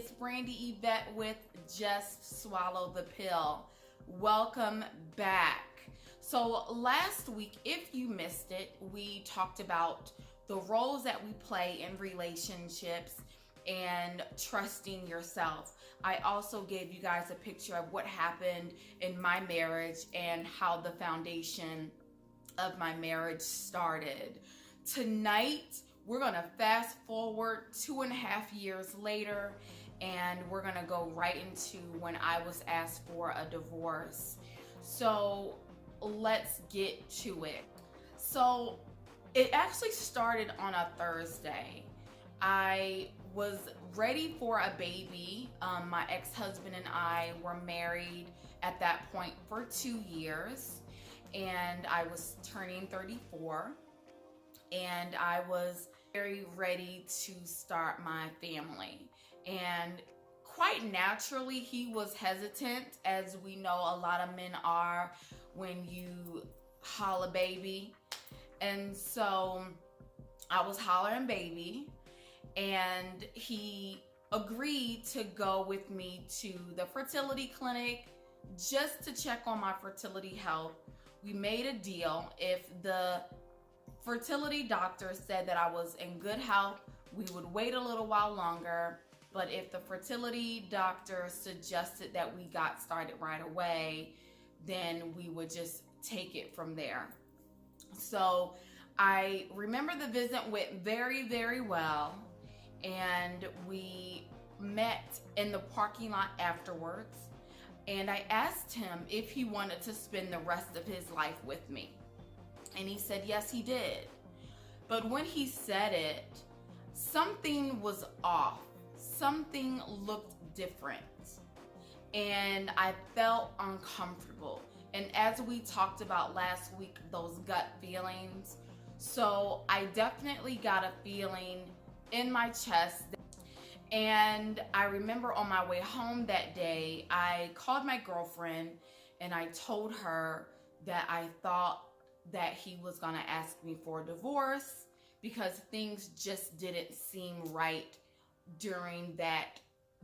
it's Brandy Yvette with Just Swallow the Pill. Welcome back. So last week, if you missed it, we talked about the roles that we play in relationships and trusting yourself. I also gave you guys a picture of what happened in my marriage and how the foundation of my marriage started. Tonight, we're gonna fast forward 2.5 years later, and we're gonna go right into when I was asked for a divorce. So let's get to it. So it actually started on a Thursday. I was ready for a baby. My ex-husband and I were married at that point for 2 years, and I was turning 34, and I was very ready to start my family. And quite naturally, he was hesitant, as we know a lot of men are when you holler baby. And so I was hollering baby, and he agreed to go with me to the fertility clinic just to check on my fertility health. We made a deal. If the fertility doctor said that I was in good health, we would wait a little while longer. But if the fertility doctor suggested that we got started right away, then we would just take it from there. So I remember the visit went very, very well, and we met in the parking lot afterwards, and I asked him if he wanted to spend the rest of his life with me. And he said yes, he did. But when he said it, something was off. Something looked different. And I felt uncomfortable. And as we talked about last week, those gut feelings. So I definitely got a feeling in my chest. And I remember on my way home that day, I called my girlfriend and I told her that I thought that he was gonna ask me for a divorce because things just didn't seem right during that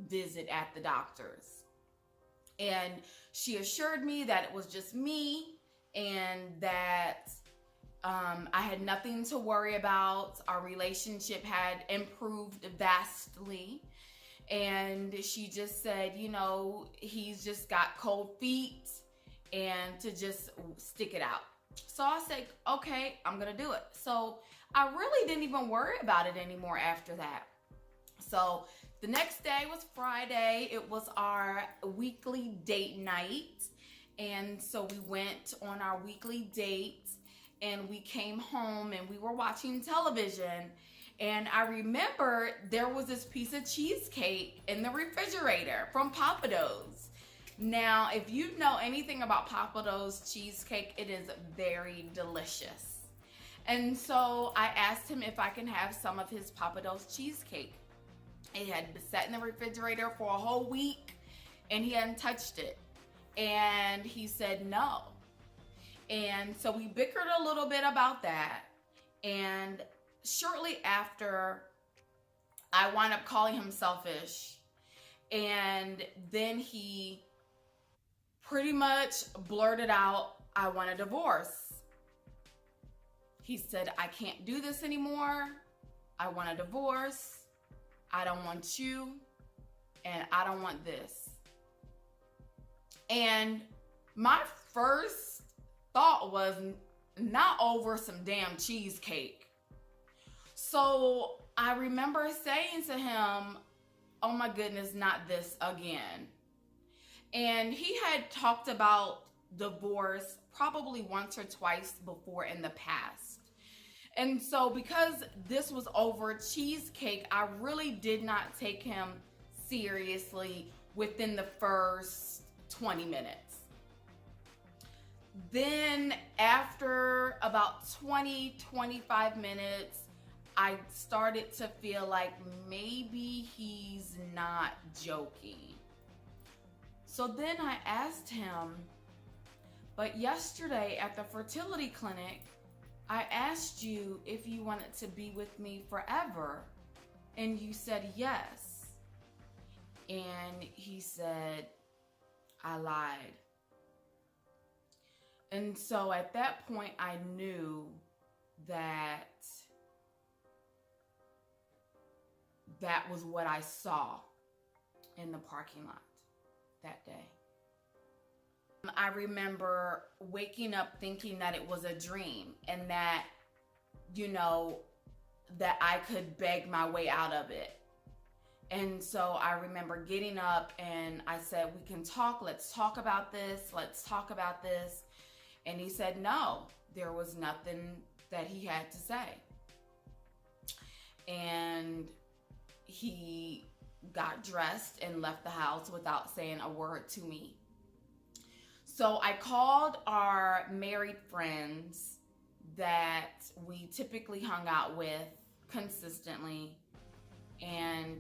visit at the doctor's. And she assured me that it was just me and that I had nothing to worry about. Our relationship had improved vastly. And she just said, you know, he's just got cold feet and to just stick it out. So I said, okay, I'm gonna do it. So I really didn't even worry about it anymore after that. So the next day was Friday. It was our weekly date night. And so we went on our weekly date, and we came home and we were watching television. And I remember there was this piece of cheesecake in the refrigerator from Papa Do's. Now, if you know anything about Papa Do's cheesecake, it is very delicious. And so I asked him if I can have some of his Papa Do's cheesecake. It had been sat in the refrigerator for a whole week, and he hadn't touched it. And he said no. And so we bickered a little bit about that. And shortly after, I wound up calling him selfish. And then he pretty much blurted out, I want a divorce. He said, I can't do this anymore. I want a divorce. I don't want you, and I don't want this. And my first thought was not over some damn cheesecake. So I remember saying to him, oh my goodness, not this again. And he had talked about divorce probably once or twice before in the past. And so because this was over cheesecake, I really did not take him seriously within the first 20 minutes. Then after about 25 minutes, I started to feel like maybe he's not joking. So then I asked him, but yesterday at the fertility clinic, I asked you if you wanted to be with me forever, and you said yes. And he said, I lied. And so at that point, I knew that that was what I saw in the parking lot that day. I remember waking up thinking that it was a dream and that, that I could beg my way out of it. And so I remember getting up and I said, we can talk. Let's talk about this. Let's talk about this. And he said, no, there was nothing that he had to say. And he got dressed and left the house without saying a word to me. So I called our married friends that we typically hung out with consistently, and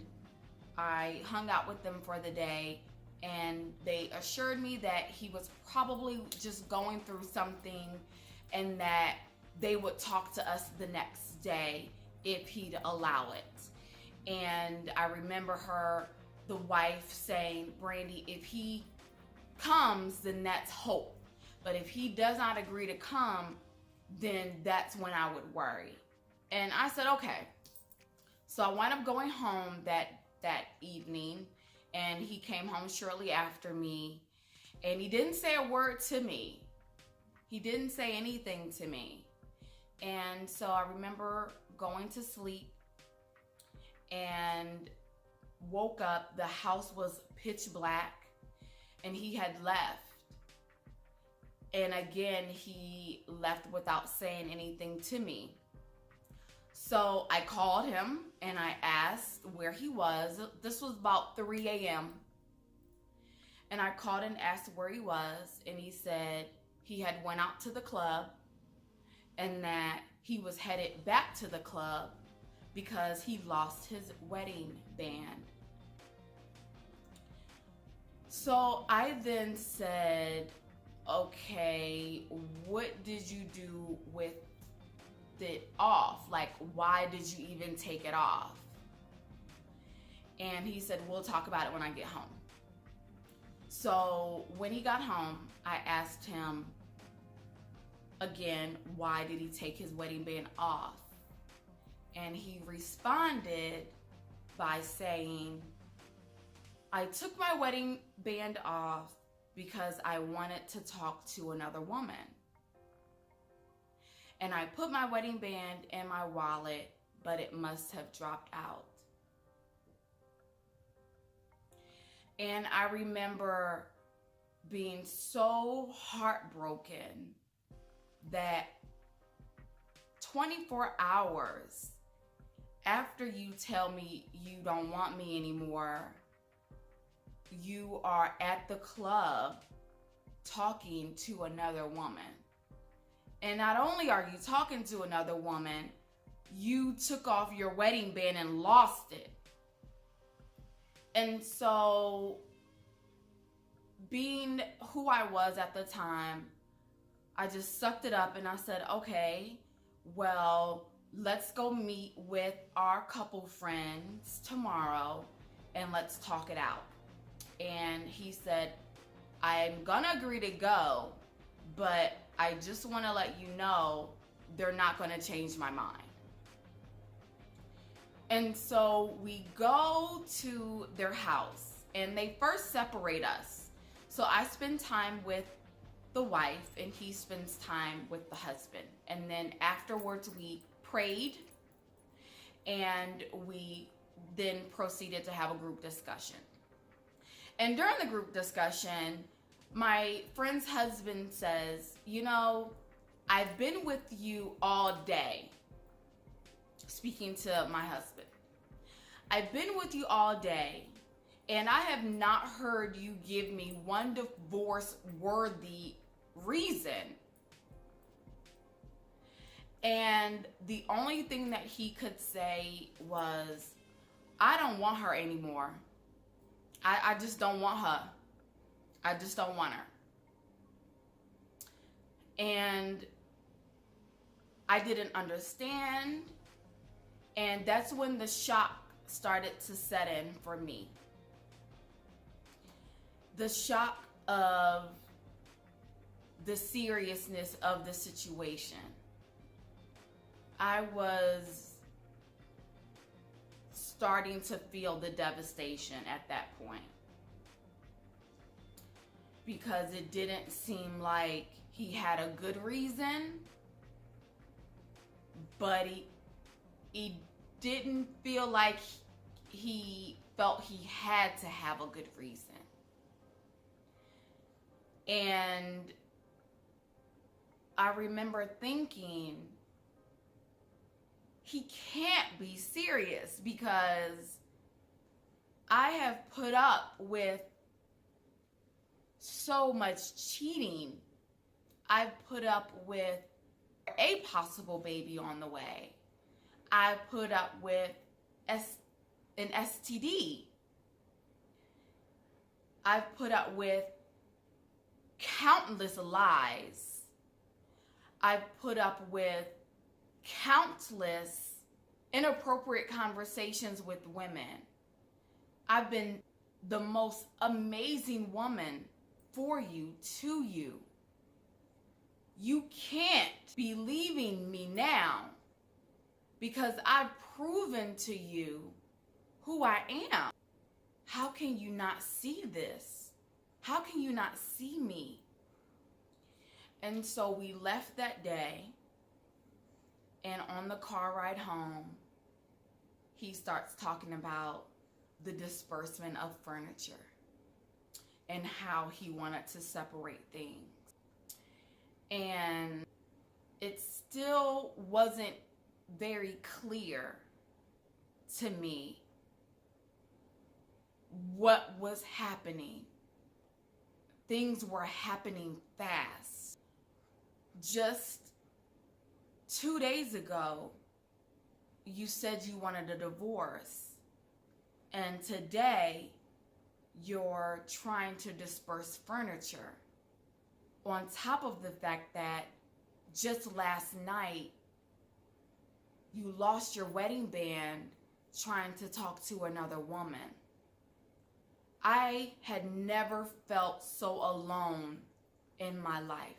I hung out with them for the day, and they assured me that he was probably just going through something and that they would talk to us the next day if he'd allow it. And I remember the wife saying, Brandy, if he comes, then that's hope. But if he does not agree to come, then that's when I would worry. And I said, okay. So I wound up going home that evening, and he came home shortly after me, and he didn't say a word to me. He didn't say anything to me. And so I remember going to sleep and woke up. The house was pitch black, and he had left. And again, he left without saying anything to me. So I called him and I asked where he was. This was about 3 a.m. And I called and asked where he was, and he said he had went out to the club and that he was headed back to the club because he lost his wedding band. So I then said, okay, what did you do with it off? Like, why did you even take it off? And he said, we'll talk about it when I get home. So when he got home, I asked him again, why did he take his wedding band off? And he responded by saying, I took my wedding band off because I wanted to talk to another woman. And I put my wedding band in my wallet, but it must have dropped out. And I remember being so heartbroken that 24 hours after you tell me you don't want me anymore, you are at the club talking to another woman. And not only are you talking to another woman, you took off your wedding band and lost it. And so, being who I was at the time, I just sucked it up and I said, okay, well, let's go meet with our couple friends tomorrow and let's talk it out. And he said, I'm gonna agree to go, but I just want to let you know they're not going to change my mind. And so we go to their house, and they first separate us. So I spend time with the wife, and he spends time with the husband. And then afterwards, we prayed, and we then proceeded to have a group discussion. And during the group discussion, my friend's husband says, I've been with you all day. Speaking to my husband. I've been with you all day, and I have not heard you give me one divorce-worthy reason. And the only thing that he could say was, I don't want her anymore. I just don't want her. I just don't want her. And I didn't understand. And that's when the shock started to set in for me. the shock of the seriousness of the situation. I was starting to feel the devastation at that point, because it didn't seem like he had a good reason, but he didn't feel like he felt he had to have a good reason. And I remember thinking, he can't be serious, because I have put up with so much cheating. I've put up with a possible baby on the way. I've put up with an STD. I've put up with countless lies. I've put up with countless inappropriate conversations with women. I've been the most amazing woman for you, to you. You can't be leaving me now, because I've proven to you who I am. How can you not see this? How can you not see me? And so we left that day, and on the car ride home, he starts talking about the disbursement of furniture and how he wanted to separate things. And it still wasn't very clear to me what was happening. Things were happening fast. Just 2 days ago, you said you wanted a divorce. And today, you're trying to disperse furniture. On top of the fact that just last night, you lost your wedding band trying to talk to another woman. I had never felt so alone in my life.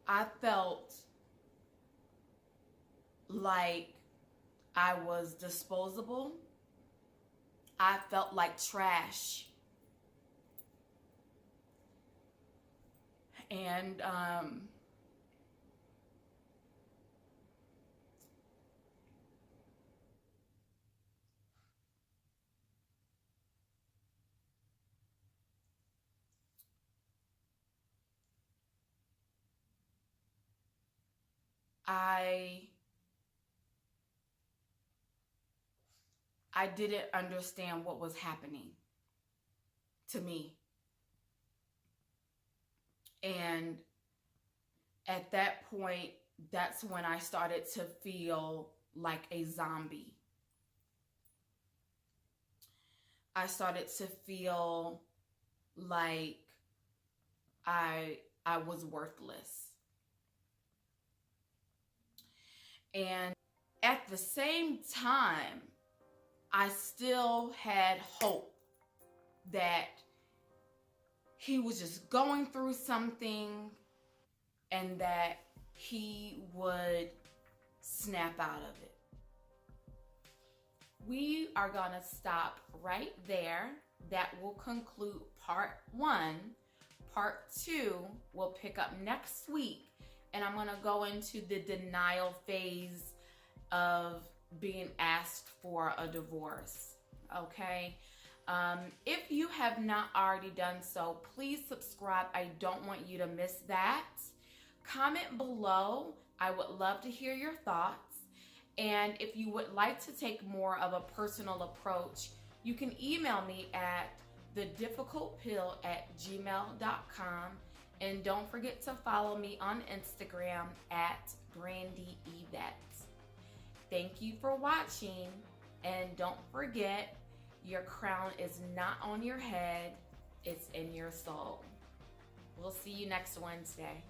I felt like I was disposable. I felt like trash. And I didn't understand what was happening to me. And at that point, that's when I started to feel like a zombie. I started to feel like I was worthless. And at the same time, I still had hope that he was just going through something and that he would snap out of it. We are going to stop right there. That will conclude part 1. Part 2 will pick up next week, and I'm going to go into the denial phase of being asked for a divorce. Okay? If you have not already done so, please subscribe. I don't want you to miss that. Comment below. I would love to hear your thoughts. And if you would like to take more of a personal approach, you can email me at thedifficultpill@gmail.com. And don't forget to follow me on Instagram at BrandyYvette. Thank you for watching, and don't forget, your crown is not on your head, it's in your soul. We'll see you next Wednesday.